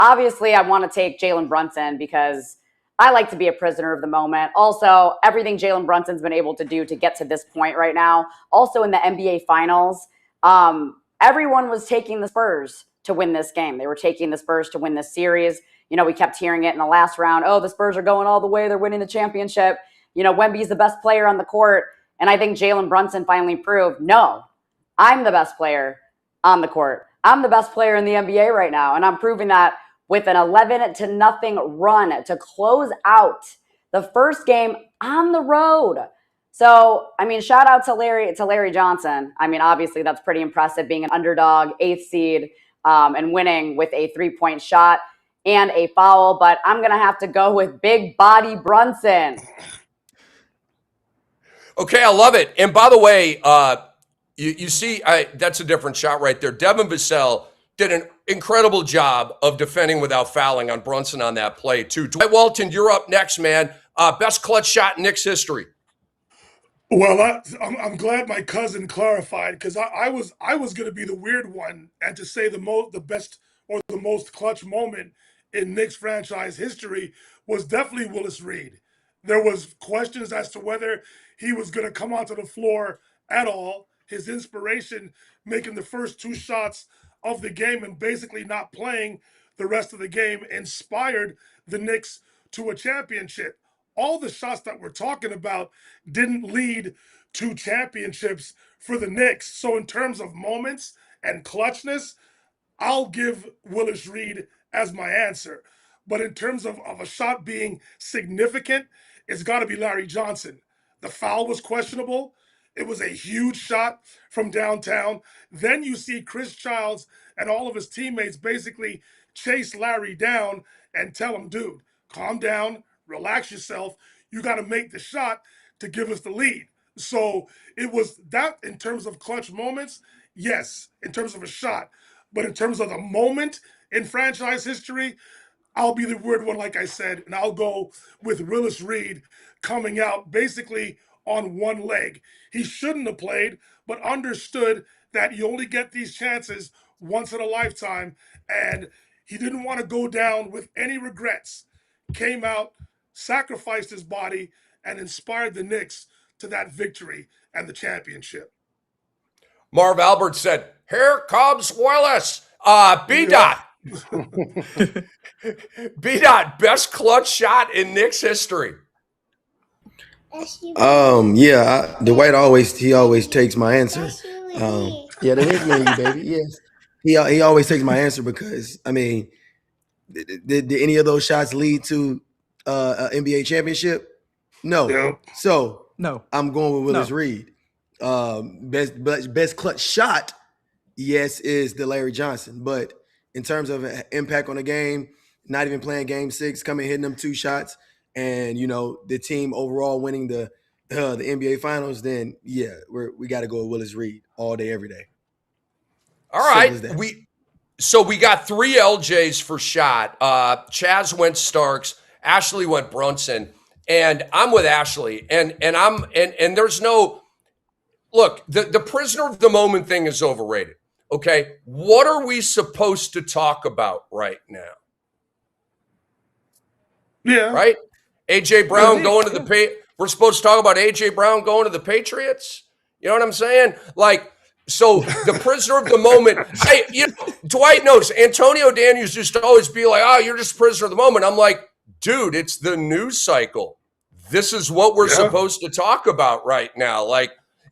obviously I want to take Jalen Brunson because I like to be a prisoner of the moment. Also, everything Jalen Brunson's been able to do to get to this point right now. Also in the NBA Finals, everyone was taking the Spurs to win this game. They were taking the Spurs to win this series. We kept hearing it in the last round. Oh, the Spurs are going all the way. They're winning the championship. Wemby's the best player on the court. And I think Jalen Brunson finally proved, no, I'm the best player on the court. I'm the best player in the NBA right now. And I'm proving that with an 11-0 run to close out the first game on the road. So, shout out to Larry Johnson. Obviously that's pretty impressive, being an underdog, 8th seed, and winning with a 3-point shot and a foul. But I'm going to have to go with Big Body Brunson. Okay, I love it. And by the way, you see, that's a different shot right there. Devin Vassell did an incredible job of defending without fouling on Brunson on that play, too. Dwight Walton, you're up next, man. Best clutch shot in Knicks history. Well, I'm glad my cousin clarified, because I was going to be the weird one and to say the best or the most clutch moment in Knicks franchise history was definitely Willis Reed. There was questions as to whether he was going to come onto the floor at all. His inspiration, making the first 2 shots of the game and basically not playing the rest of the game, inspired the Knicks to a championship. All the shots that we're talking about didn't lead to championships for the Knicks. So in terms of moments and clutchness, I'll give Willis Reed as my answer. But in terms of a shot being significant, it's got to be Larry Johnson. The foul was questionable. It was a huge shot from downtown. Then you see Chris Childs and all of his teammates basically chase Larry down and tell him, dude, calm down, relax yourself. You got to make the shot to give us the lead. So it was that in terms of clutch moments, yes, in terms of a shot. But in terms of the moment in franchise history, I'll be the weird one, like I said, and I'll go with Willis Reed coming out basically on one leg. He shouldn't have played, but understood that you only get these chances once in a lifetime, and he didn't want to go down with any regrets. Came out, sacrificed his body, and inspired the Knicks to that victory and the championship. Marv Albert said, "Here comes Willis." B-Dot. B-Dot, best clutch shot in Knicks history. Dwight always takes my answer. That is me, baby. Yes, he always takes my answer because did any of those shots lead to an NBA championship? No. Yep. So no, I'm going with Willis Reed. Best clutch shot, yes, is the Larry Johnson. But in terms of impact on the game, not even playing Game 6, coming hitting them 2 shots, and the team overall winning the NBA Finals, then we got to go with Willis Reed all day, every day. All right, we got 3 LJs for shot. Chaz went Starks, Ashley went Brunson, and I'm with Ashley. And there's no look. The prisoner of the moment thing is overrated. Okay, what are we supposed to talk about right now? Yeah, right. AJ Brown going to the We're supposed to talk about AJ Brown going to the Patriots. You know what I'm saying? So the prisoner of the moment. Hey, Dwight knows Antonio Daniels used to always be like, "Oh, you're just a prisoner of the moment." I'm like, dude, it's the news cycle. This is what we're supposed to talk about right now.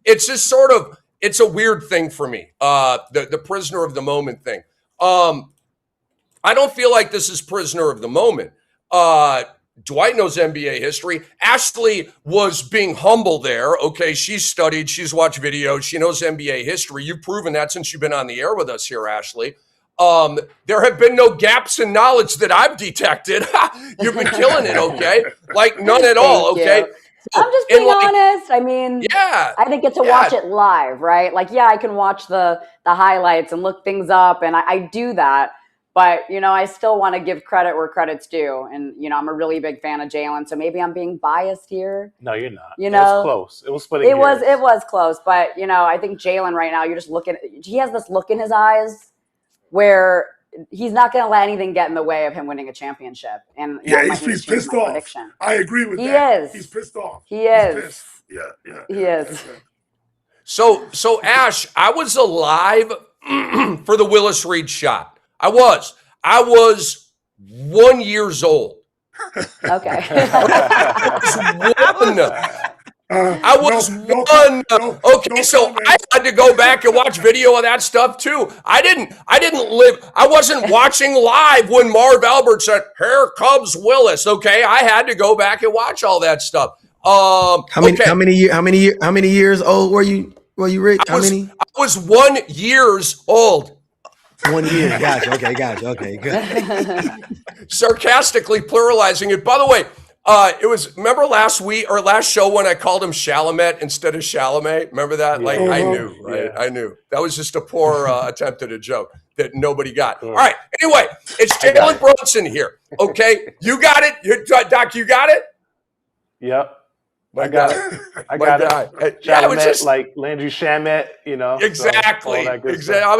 It's just sort of, it's a weird thing for me. The prisoner of the moment thing. I don't feel like this is prisoner of the moment. Dwight knows NBA history. Ashley was being humble there. Okay, she's studied, she's watched videos, she knows NBA history. You've proven that since you've been on the air with us here, Ashley. There have been no gaps in knowledge that I've detected. You've been killing it, okay? None at all, okay? I'm just being honest. I didn't get to watch it live, right? I can watch the highlights and look things up, and I do that. But, I still want to give credit where credit's due. And, I'm a really big fan of Jalen, so maybe I'm being biased here. No, you're not. It was close. It was splitting hairs. It was close. But, I think Jalen right now, you're just looking, he has this look in his eyes where he's not going to let anything get in the way of him winning a championship. And he's pissed off. Prediction. I agree with he that. Is. He's pissed off. He is. He's pissed. Yeah. He is. So Ash, I was alive for the Willis Reed shot. I was 1 year old. Okay. I was one. Okay, so I had to go back and watch video of that stuff too. I didn't live. I wasn't watching live when Marv Albert said, "Here comes Willis." Okay, I had to go back and watch all that stuff. How many years old were you, Rick? How many? I was 1 year old. 1 year. Gotcha. Okay, good. Sarcastically pluralizing it. By the way, remember last week or last show when I called him Chalamet instead of Chalamet? Remember that? Yeah. I knew, right? Yeah. I knew. That was just a poor attempt at a joke that nobody got. All right. Anyway, it's Jalen Brunson here. Okay. You got it? Doc, you got it? Yep. I got it. Chalamet, yeah, it was just like Landry Shamet, Exactly. So exactly. I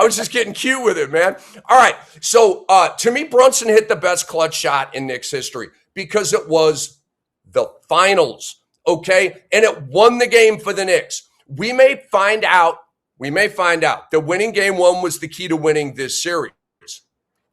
was just getting cute with it, man. All right. So to me, Brunson hit the best clutch shot in Knicks history because it was the finals. Okay. And it won the game for the Knicks. We may find out that winning game one was the key to winning this series.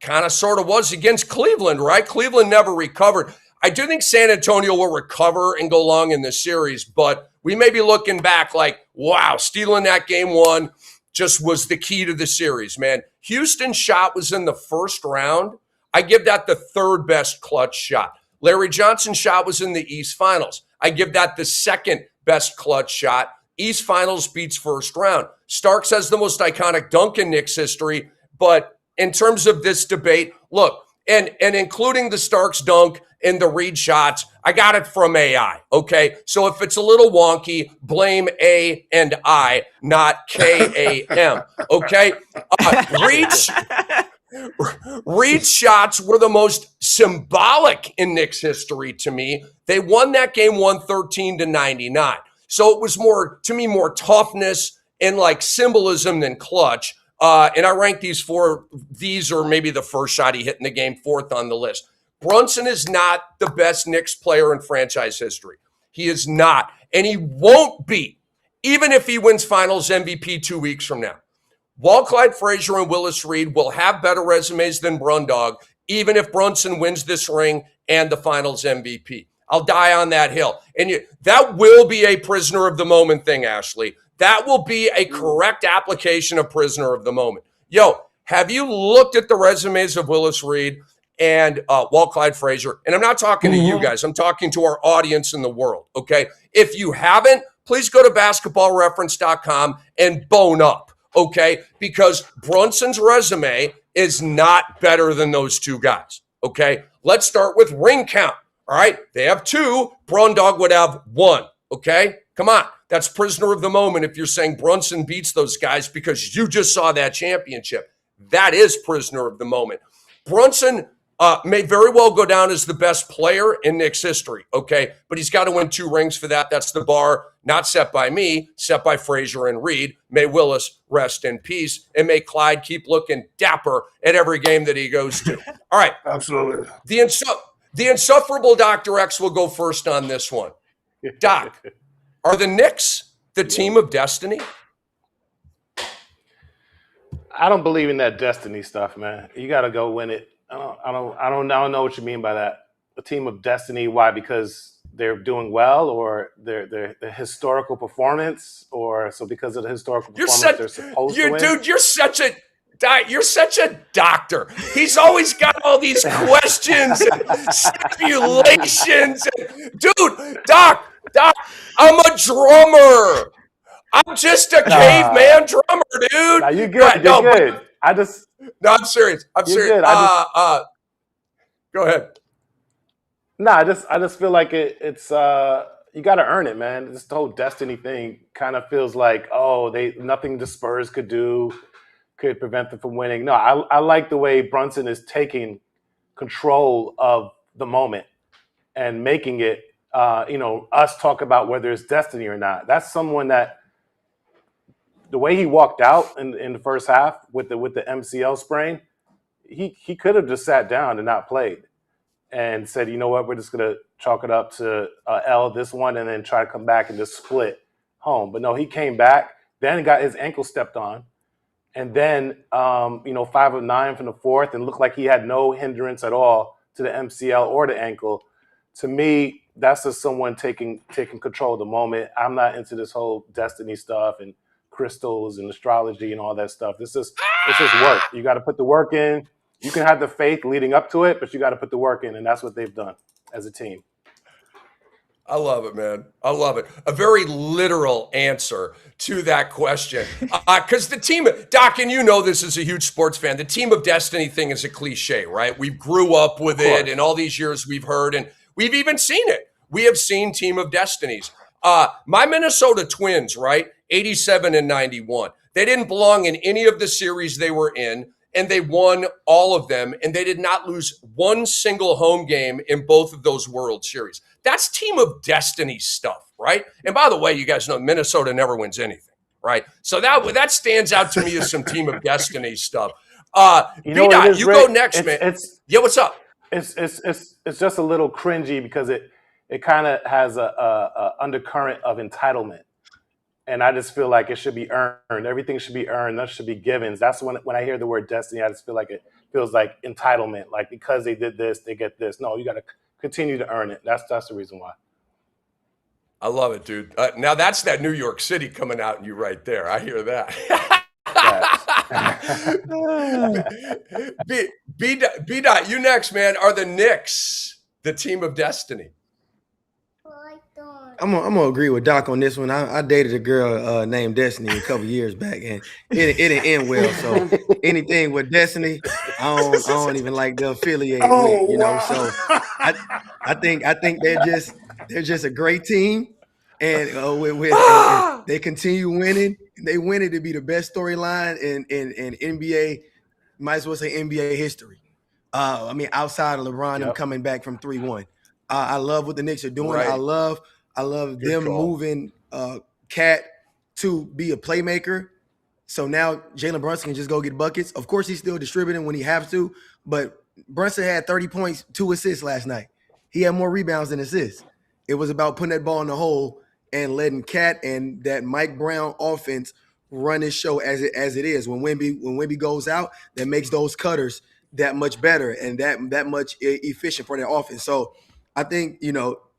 Kind of sort of was against Cleveland, right? Cleveland never recovered. I do think San Antonio will recover and go long in this series, but we may be looking back like, wow, stealing that game one just was the key to the series, man. Houston's shot was in the first round. I give that the third best clutch shot. Larry Johnson's shot was in the East Finals. I give that the second best clutch shot. East Finals beats first round. Starks has the most iconic dunk in Knicks history, but in terms of this debate, look, and including the Starks dunk and the Reed shots, I got it from AI, okay? So if it's a little wonky, blame A and I, not K-A-M, okay? Reed's shots were the most symbolic in Knicks history to me. They won that game 113-99. So it was more toughness and like symbolism than clutch. And I rank these or maybe the first shot he hit in the game, fourth on the list. Brunson is not the best Knicks player in franchise history. He is not. And he won't be, even if he wins finals MVP 2 weeks from now. Walt Clyde Frazier and Willis Reed will have better resumes than Brundog, even if Brunson wins this ring and the finals MVP. I'll die on that hill. And that will be a prisoner of the moment thing, Ashley. That will be a correct application of prisoner of the moment. Yo, have you looked at the resumes of Willis Reed and Walt Clyde Frazier? And I'm not talking to you guys. I'm talking to our audience in the world, okay? If you haven't, please go to basketballreference.com and bone up, okay? Because Brunson's resume is not better than those two guys, okay? Let's start with ring count, all right? They have 2. Brundog would have 1, okay? Come on. That's prisoner of the moment if you're saying Brunson beats those guys because you just saw that championship. That is prisoner of the moment. Brunson may very well go down as the best player in Knicks history, okay? But he's got to win 2 rings for that. That's the bar not set by me, set by Frazier and Reed. May Willis rest in peace, and may Clyde keep looking dapper at every game that he goes to. All right. Absolutely. The insufferable Dr. X will go first on this one. Doc, are the Knicks the team of destiny? I don't believe in that destiny stuff, man. You got to go win it. I don't know what you mean by that. A team of destiny. Why? Because they're doing well, or their historical performance, or so because of the historical performance they're supposed to win. Dude, you're such a doctor. He's always got all these questions and speculations. Dude, Doc, I'm a drummer. I'm just a caveman drummer, dude. Nah, you're good. You're good. I'm serious. I'm serious. Good. Go ahead. No, I just feel like it's you got to earn it, man. This whole destiny thing kind of feels like, nothing the Spurs could do could prevent them from winning. No, I like the way Brunson is taking control of the moment and making it, us talk about whether it's destiny or not. That's someone that the way he walked out in the first half with the MCL sprain, he could have just sat down and not played and said, you know what, we're just gonna chalk it up to L this one and then try to come back and just split home. But no, he came back, then got his ankle stepped on, and then 5 of 9 from the fourth, and looked like he had no hindrance at all to the MCL or the ankle. To me, that's just someone taking control of the moment. I'm not into this whole destiny stuff and crystals and astrology and all that stuff. It's just work. You got to put the work in. You can have the faith leading up to it, but you got to put the work in, and that's what they've done as a team. I love it, man. I love it. A very literal answer to that question. Because the team, Doc, and you know this as a huge sports fan, the team of destiny thing is a cliche, right? We grew up with it, and all these years we've heard, and we've even seen it. We have seen team of destinies. My Minnesota Twins, right? 87 and 91. They didn't belong in any of the series they were in, and they won all of them, and they did not lose one single home game in both of those World Series. That's team of destiny stuff, right? And by the way, you guys know Minnesota never wins anything, right? So that stands out to me as some team of destiny stuff. B-Dot, you go next, man. Yeah, what's up? It's just a little cringy because it kind of has a undercurrent of entitlement. And I just feel like it should be earned. Everything should be earned. That should be givens. That's when I hear the word destiny, I just feel like it feels like entitlement. Like because they did this, they get this. No, you got to continue to earn it. That's the reason why. I love it, dude. Now that's that New York City coming out in you right there. I hear that. B-Dot, you next, man. Are the Knicks the team of destiny? I'm gonna agree with Doc on this one. I dated a girl named Destiny a couple years back, and it didn't end well. So anything with Destiny, I don't even like to affiliate with. You know, so I think they're just a great team, and and they continue winning. They win it to be the best storyline in NBA. Might as well say NBA history. Outside of LeBron and coming back from 3-1. I love what the Knicks are doing. Right. I love them moving Cat to be a playmaker. So now Jalen Brunson can just go get buckets. Of course, he's still distributing when he has to, but Brunson had 30 points, 2 assists last night. He had more rebounds than assists. It was about putting that ball in the hole and letting Cat and that Mike Brown offense run his show as it is. When Wemby goes out, that makes those cutters that much better and that much efficient for their offense. So I think,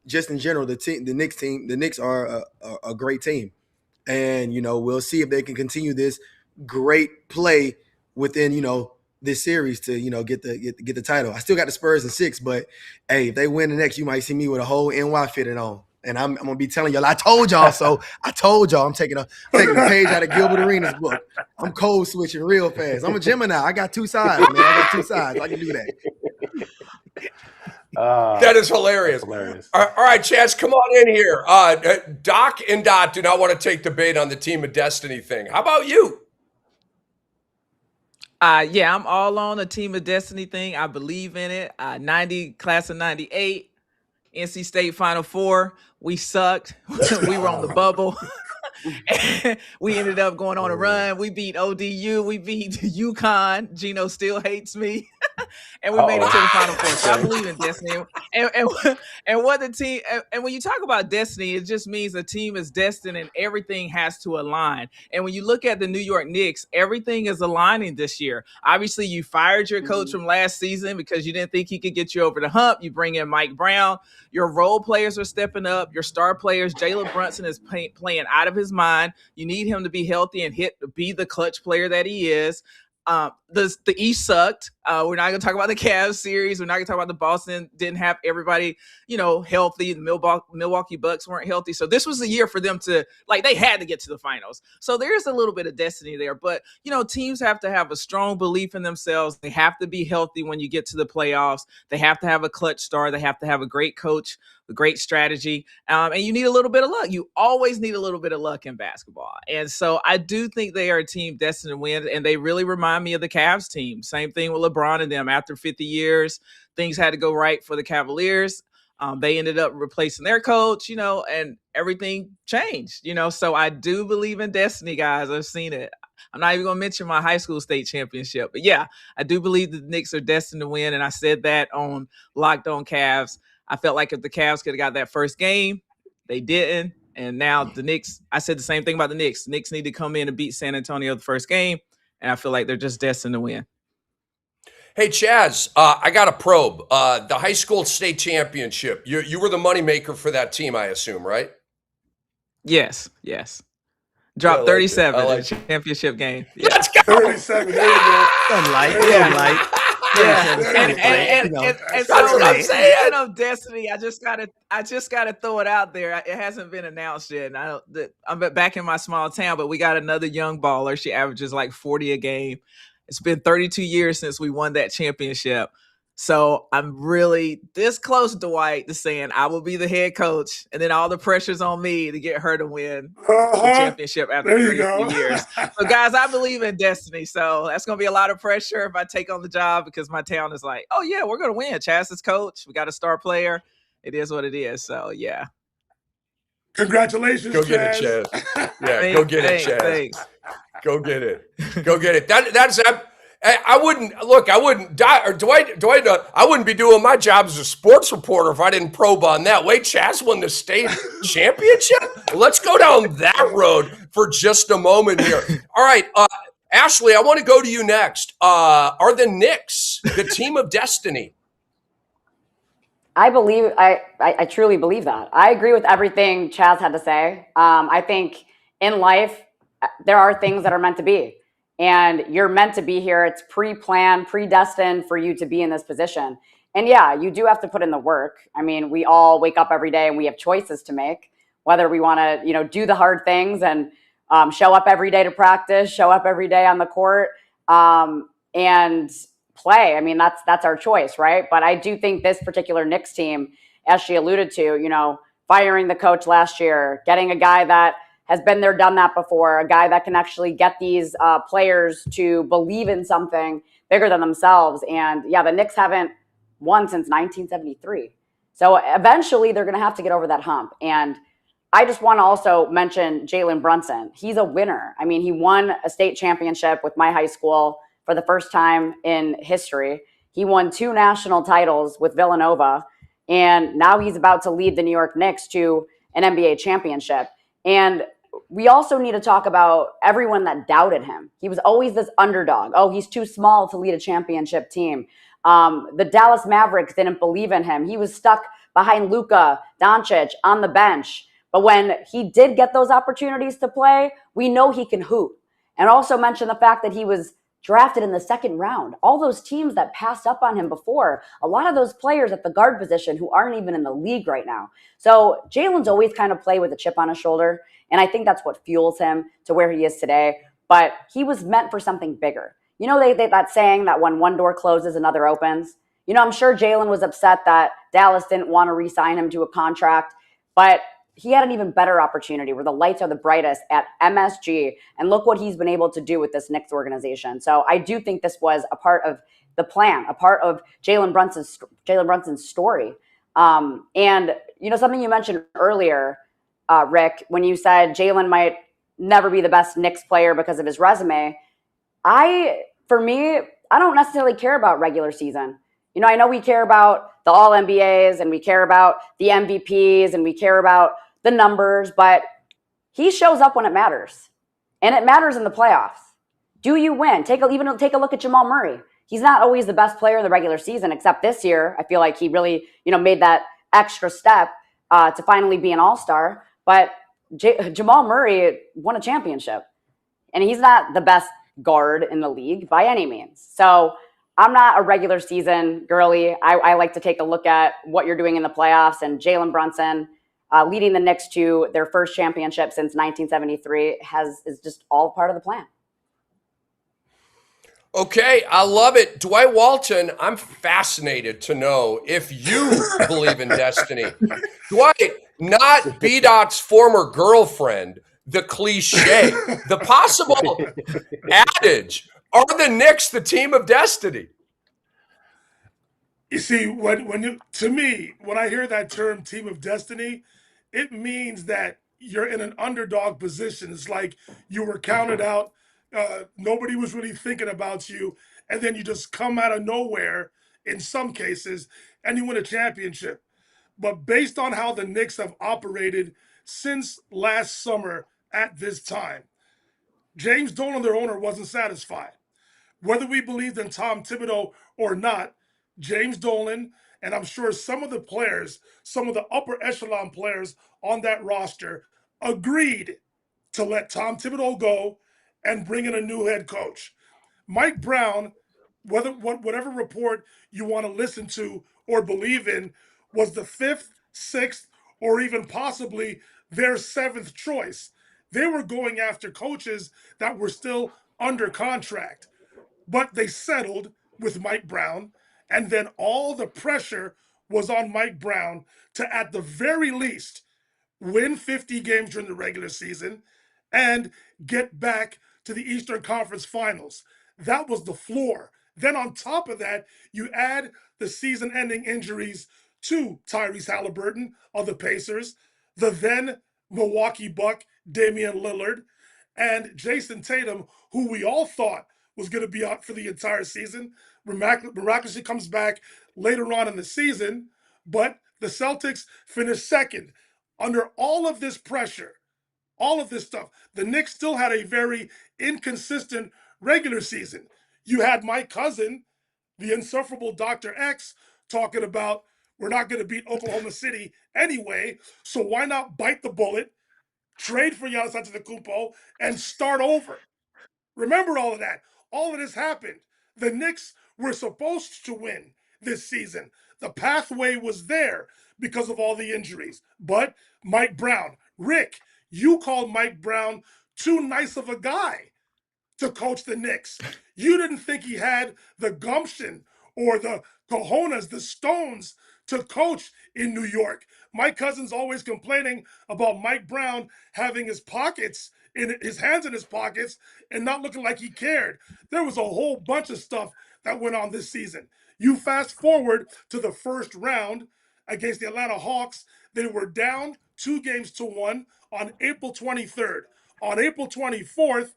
just in general, the Knicks are a great team, and we'll see if they can continue this great play within this series to get the title. I still got the Spurs in 6, but hey, if they win the next, you might see me with a whole NY fitted on, and I'm gonna be telling y'all. I told y'all so. I told y'all I'm taking a page out of Gilbert Arenas' book. I'm code switching real fast. I'm a Gemini. I got 2 sides, man. I got 2 sides. I can do that. That is hilarious. All right, Chaz, come on in here. Doc and Dot do not want to take the bait on the team of destiny thing. How about you? Yeah, I'm all on the team of destiny thing. I believe in it. 90 class of 98, NC State Final Four. We sucked. We were on the bubble. We ended up going on a run. We beat ODU. We beat UConn. Gino still hates me. And we made it to the Final Four. So I believe in destiny. And what the team and when you talk about destiny, it just means a team is destined and everything has to align. And when you look at the New York Knicks, everything is aligning this year. Obviously, you fired your coach from last season because you didn't think he could get you over the hump. You bring in Mike Brown. Your role players are stepping up. Your star players, Jalen Brunson is playing out of his mind. You need him to be healthy and be the clutch player that he is. The East sucked. We're not going to talk about the Cavs series. We're not going to talk about the Boston didn't have everybody, healthy. The Milwaukee Bucks weren't healthy. So this was the year for them to, they had to get to the finals. So there's a little bit of destiny there. But, teams have to have a strong belief in themselves. They have to be healthy when you get to the playoffs. They have to have a clutch star. They have to have a great coach, a great strategy. And you need a little bit of luck. You always need a little bit of luck in basketball. And so I do think they are a team destined to win. And they really remind me of the Cavs team. Same thing with LeBron and them. After 50 years, things had to go right for the Cavaliers. They ended up replacing their coach, and everything changed, So I do believe in destiny, guys. I've seen it. I'm not even going to mention my high school state championship. But yeah, I do believe the Knicks are destined to win. And I said that on Locked On Cavs. I felt like if the Cavs could have got that first game, they didn't. And now the Knicks, I said the same thing about the Knicks. The Knicks need to come in and beat San Antonio the first game. And I feel like they're just destined to win. Hey, Chaz, I got a probe. The high school state championship, you were the moneymaker for that team, I assume, right? Yes. Dropped 37 in the championship game. Yeah. Let's go. 37. There you go. Some light. And so I'm saying, speaking of destiny, I just gotta throw it out there. It hasn't been announced yet. And I'm back in my small town, but we got another young baller. She averages like 40 a game. It's been 32 years since we won that championship. So I'm really this close, Dwight, to saying I will be the head coach, and then all the pressure's on me to get her to win the championship after 32 years. So, guys, I believe in destiny. So that's going to be a lot of pressure if I take on the job because my town is like, oh, yeah, we're going to win. Chaz is coach. We got a star player. It is what it is. So, yeah. Congratulations, Go get Chaz. it, Chaz. Yeah, go get it, Chaz. Thanks. Go get it. Go get it. That's I wouldn't die, or Dwight, I wouldn't be doing my job as a sports reporter if I didn't probe on that. Wait, Chaz won the state championship? Let's go down that road for just a moment here. All right, Ashley, I want to go to you next. Are the Knicks the team of destiny? I truly believe that. I agree with everything Chaz had to say. I think in life, there are things that are meant to be. And you're meant to be here. It's pre-planned, predestined for you to be in this position. And yeah, you do have to put in the work. I mean, we all wake up every day and we have choices to make, whether we want to, do the hard things and show up every day to practice, show up every day on the court, and play. I mean, that's our choice, right? But I do think this particular Knicks team, as she alluded to, firing the coach last year, getting a guy that has been there, done that before, a guy that can actually get these players to believe in something bigger than themselves. And yeah, the Knicks haven't won since 1973. So eventually they're going to have to get over that hump. And I just want to also mention Jalen Brunson. He's a winner. I mean, he won a state championship with my high school for the first time in history. He won 2 national titles with Villanova. And now he's about to lead the New York Knicks to an NBA championship. And we also need to talk about everyone that doubted him. He was always this underdog. Oh, he's too small to lead a championship team. The Dallas Mavericks didn't believe in him. He was stuck behind Luka Doncic on the bench. But when he did get those opportunities to play, we know he can hoop. And also mention the fact that he was drafted in the 2nd round. All those teams that passed up on him before, a lot of those players at the guard position who aren't even in the league right now. So Jalen's always kind of played with a chip on his shoulder. And I think that's what fuels him to where he is today. But he was meant for something bigger. That saying that when one door closes, another opens. I'm sure Jalen was upset that Dallas didn't want to re-sign him to a contract. But he had an even better opportunity where the lights are the brightest at MSG. And look what he's been able to do with this Knicks organization. So I do think this was a part of the plan, a part of Jalen Brunson's story. And, something you mentioned earlier, Rick, when you said Jalen might never be the best Knicks player because of his resume, for me, I don't necessarily care about regular season. I know we care about the All-NBAs and we care about the MVPs and we care about the numbers, but he shows up when it matters. And it matters in the playoffs. Do you win? Take a look at Jamal Murray. He's not always the best player in the regular season, except this year. I feel like he really, made that extra step to finally be an all-star. But Jamal Murray won a championship. And he's not the best guard in the league by any means. So I'm not a regular season girly. I like to take a look at what you're doing in the playoffs. And Jalen Brunson leading the Knicks to their first championship since 1973 is just all part of the plan. Okay, I love it. Dwight Walton, I'm fascinated to know if you believe in destiny. Dwight, not B-Dot's former girlfriend, the cliche, the possible adage. Are the Knicks the team of destiny? You see, to me, when I hear that term "team of destiny," it means that you're in an underdog position. It's like you were counted out. Nobody was really thinking about you, and then you just come out of nowhere. In some cases, and you win a championship. But based on how the Knicks have operated since last summer at this time, James Dolan, their owner, wasn't satisfied. Whether we believed in Tom Thibodeau or not, James Dolan, and I'm sure some of the players, some of the upper echelon players on that roster, agreed to let Tom Thibodeau go and bring in a new head coach. Mike Brown, whatever report you want to listen to or believe in, was the fifth, sixth, or even possibly their seventh choice. They were going after coaches that were still under contract, but they settled with Mike Brown, and then all the pressure was on Mike Brown to, at the very least, win 50 games during the regular season, and get back to the Eastern Conference Finals. That was the floor. Then on top of that, you add the season-ending injuries to Tyrese Halliburton of the Pacers, the then Milwaukee Buck Damian Lillard, and Jason Tatum, who we all thought was going to be out for the entire season, miraculously comes back later on in the season, but the Celtics finished second. Under all of this pressure, all of this stuff, the Knicks still had a very inconsistent regular season. You had my cousin, the insufferable Dr. X, talking about we're not going to beat Oklahoma City anyway, so why not bite the bullet, trade for Giannis Antetokounmpo, and start over? Remember all of that. All of this happened. The Knicks were supposed to win this season. The pathway was there because of all the injuries. But Mike Brown, Rick, you called Mike Brown too nice of a guy to coach the Knicks. You didn't think he had the gumption or the cojones, the stones to coach in New York. My cousin's always complaining about Mike Brown having his hands in his pockets and not looking like he cared. There was a whole bunch of stuff that went on this season. You fast forward to the first round against the Atlanta Hawks. They were down 2-1 on April 23rd. On April 24th,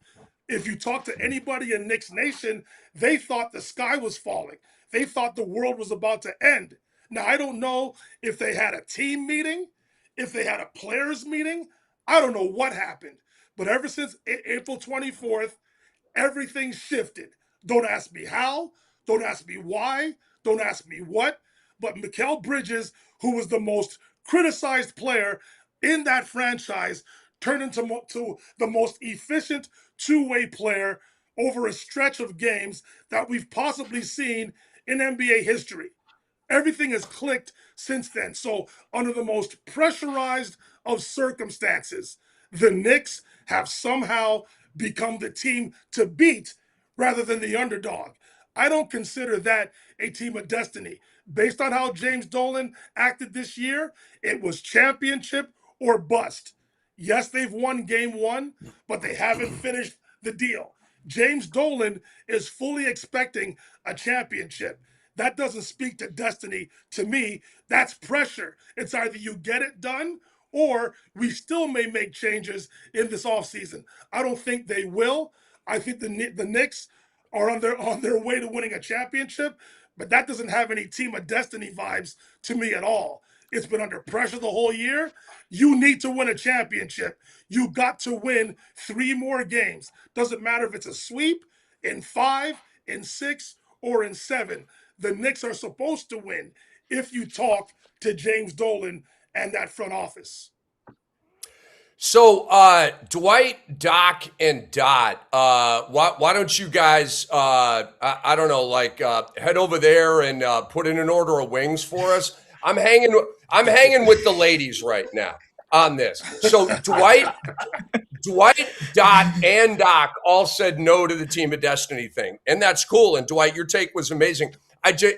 if you talk to anybody in Knicks Nation, they thought the sky was falling. They thought the world was about to end. Now, I don't know if they had a team meeting, if they had a players meeting. I don't know what happened. But ever since April 24th, everything shifted. Don't ask me how. Don't ask me why. Don't ask me what. But Mikal Bridges, who was the most criticized player in that franchise, turned into the most efficient two-way player over a stretch of games that we've possibly seen in NBA history. Everything has clicked since then. So, under the most pressurized of circumstances, the Knicks have somehow become the team to beat rather than the underdog. I don't consider that a team of destiny. Based on how James Dolan acted this year, it was championship or bust. Yes, they've won game one, but they haven't finished the deal. James Dolan is fully expecting a championship. That doesn't speak to destiny to me. That's pressure. It's either you get it done or we still may make changes in this offseason. I don't think they will. I think the Knicks are on their way to winning a championship, but that doesn't have any team of destiny vibes to me at all. It's been under pressure the whole year. You need to win a championship. You got to win 3 more games. Doesn't matter if it's a sweep, in 5, in 6, or in 7. The Knicks are supposed to win if you talk to James Dolan and that front office. So, Dwight, Doc, and Dot, why don't you guys, I don't know, like head over there and put in an order of wings for us? I'm hanging with the ladies right now on this. So, Dwight, Dot, and Doc all said no to the Team of Destiny thing, and that's cool. And Dwight, your take was amazing.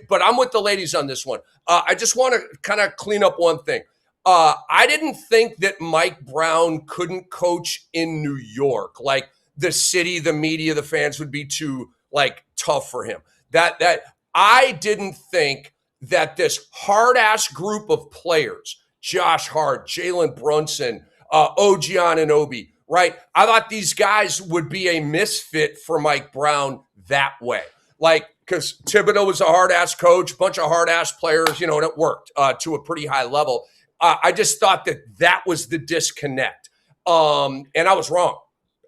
But I'm with the ladies on this one. I just want to kind of clean up one thing. I didn't think that Mike Brown couldn't coach in New York. Like the city, the media, the fans would be too like tough for him. That I didn't think that this hard-ass group of players, Josh Hart, Jalen Brunson, OG Anunoby, right? I thought these guys would be a misfit for Mike Brown that way. Like, because Thibodeau was a hard-ass coach, bunch of hard-ass players, and it worked to a pretty high level. I just thought that was the disconnect. And I was wrong.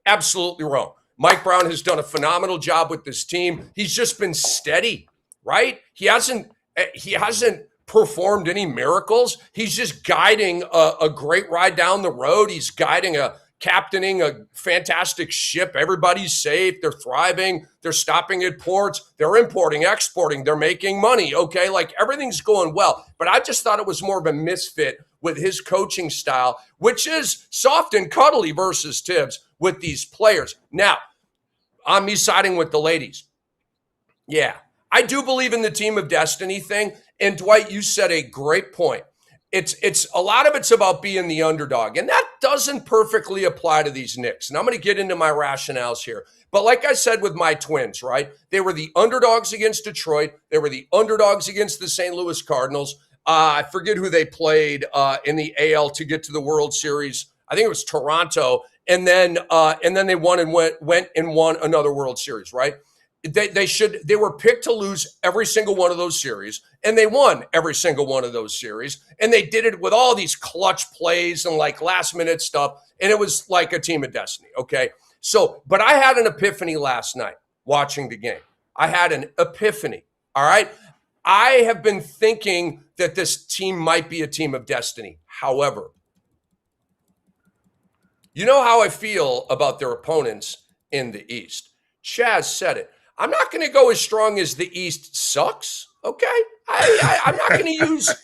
Absolutely wrong. Mike Brown has done a phenomenal job with this team. He's just been steady, right? He hasn't performed any miracles. He's just guiding a great ride down the road. He's captaining a fantastic ship. Everybody's safe. They're thriving. They're stopping at ports. They're importing, exporting. They're making money. Okay, like everything's going well. But I just thought it was more of a misfit with his coaching style, which is soft and cuddly versus Tibbs with these players. Now, I'm me siding with the ladies. Yeah, I do believe in the team of destiny thing. And Dwight, you said a great point. It's a lot of it's about being the underdog. And that doesn't perfectly apply to these Knicks. And I'm going to get into my rationales here. But like I said with my Twins, right? They were the underdogs against Detroit. They were the underdogs against the St. Louis Cardinals. I forget who they played in the AL to get to the World Series. I think it was Toronto. And then they won and went and won another World Series, right? They were picked to lose every single one of those series, and they won every single one of those series. And they did it with all these clutch plays and like last minute stuff. And it was like a team of destiny. Okay. So, but I had an epiphany last night watching the game. I had an epiphany. All right. I have been thinking that this team might be a team of destiny. However, you know how I feel about their opponents in the East. Chaz said it. I'm not going to go as strong as the East sucks, okay? I'm not going to use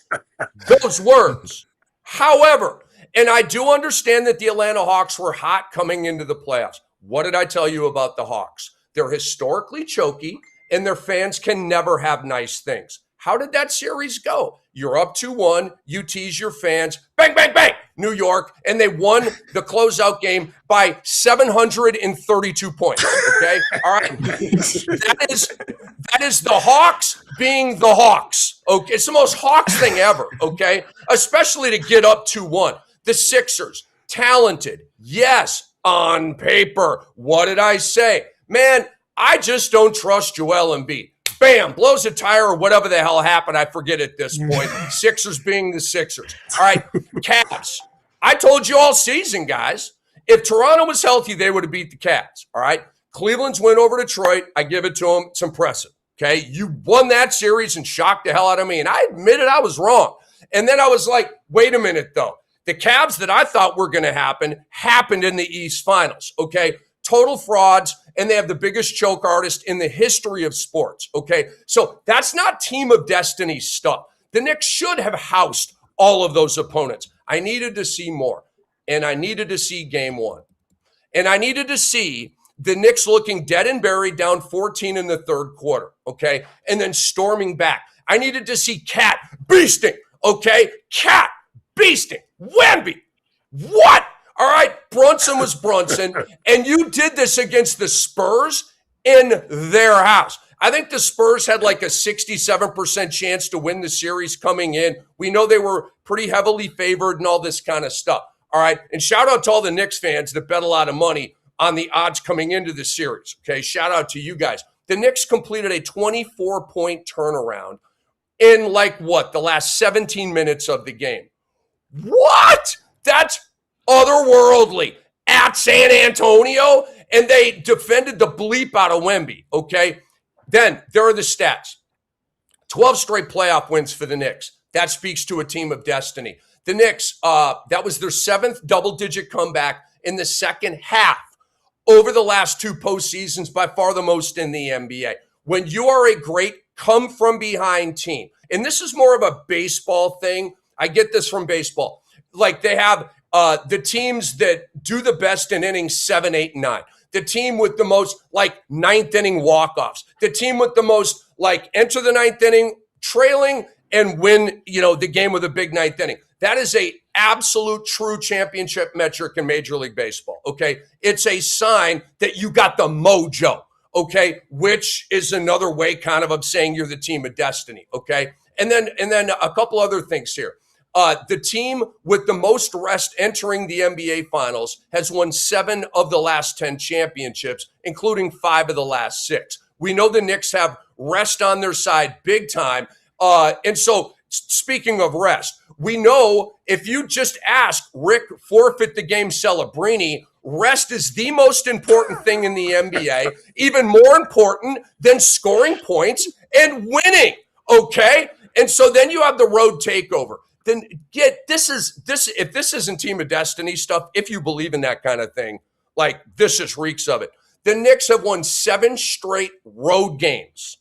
those words. However, and I do understand that the Atlanta Hawks were hot coming into the playoffs. What did I tell you about the Hawks? They're historically choky, and their fans can never have nice things. How did that series go? You're up 2-1. You tease your fans. Bang, bang, bang. New York. And they won the closeout game by 732 points. Okay? All right. That is the Hawks being the Hawks. Okay? It's the most Hawks thing ever. Okay? Especially to get up 2-1. The Sixers. Talented. Yes. On paper. What did I say? Man, I just don't trust Joel Embiid. Bam, blows a tire or whatever the hell happened. I forget at this point. Sixers being the Sixers. All right, Cavs. I told you all season, guys, if Toronto was healthy, they would have beat the Cavs. All right, Cleveland's win over Detroit. I give it to them. It's impressive. Okay, you won that series and shocked the hell out of me. And I admitted I was wrong. And then I was like, wait a minute, though. The Cavs that I thought were going to happen happened in the East Finals. Okay, total frauds. And they have the biggest choke artist in the history of sports, okay? So that's not team of destiny stuff. The Knicks should have housed all of those opponents. I needed to see more, and I needed to see game one. And I needed to see the Knicks looking dead and buried down 14 in the third quarter, okay? And then storming back. I needed to see Cat beasting, okay? Cat beasting. Wemby. What? All right, Brunson was Brunson, and you did this against the Spurs in their house. I think the Spurs had like a 67% chance to win the series coming in. We know they were pretty heavily favored and all this kind of stuff. All right, and shout out to all the Knicks fans that bet a lot of money on the odds coming into the series. Okay, shout out to you guys. The Knicks completed a 24-point turnaround in like what? The last 17 minutes of the game. What? That's otherworldly at San Antonio, and they defended the bleep out of Wemby, okay? Then there are the stats. 12 straight playoff wins for the Knicks. That speaks to a team of destiny. The Knicks, that was their 7th double-digit comeback in the second half over the last 2 postseasons, by far the most in the NBA. When you are a great come-from-behind team, and this is more of a baseball thing. I get this from baseball. Like they have the teams that do the best in innings 7, 8, and 9. The team with the most like 9th inning walk-offs. The team with the most like enter the 9th inning trailing and win, the game with a big 9th inning. That is a absolute true championship metric in Major League Baseball, okay? It's a sign that you got the mojo, okay? Which is another way kind of saying you're the team of destiny, okay? And then a couple other things here. The team with the most rest entering the NBA Finals has won 7 of the last 10 championships, including 5 of the last 6. We know the Knicks have rest on their side big time. And so, speaking of rest, we know if you just ask Rick Forfeit the Game Celebrini, rest is the most important thing in the NBA, even more important than scoring points and winning. Okay? And so then you have the road takeover. Then if this isn't Team of Destiny stuff, if you believe in that kind of thing, like this just reeks of it. The Knicks have won 7 straight road games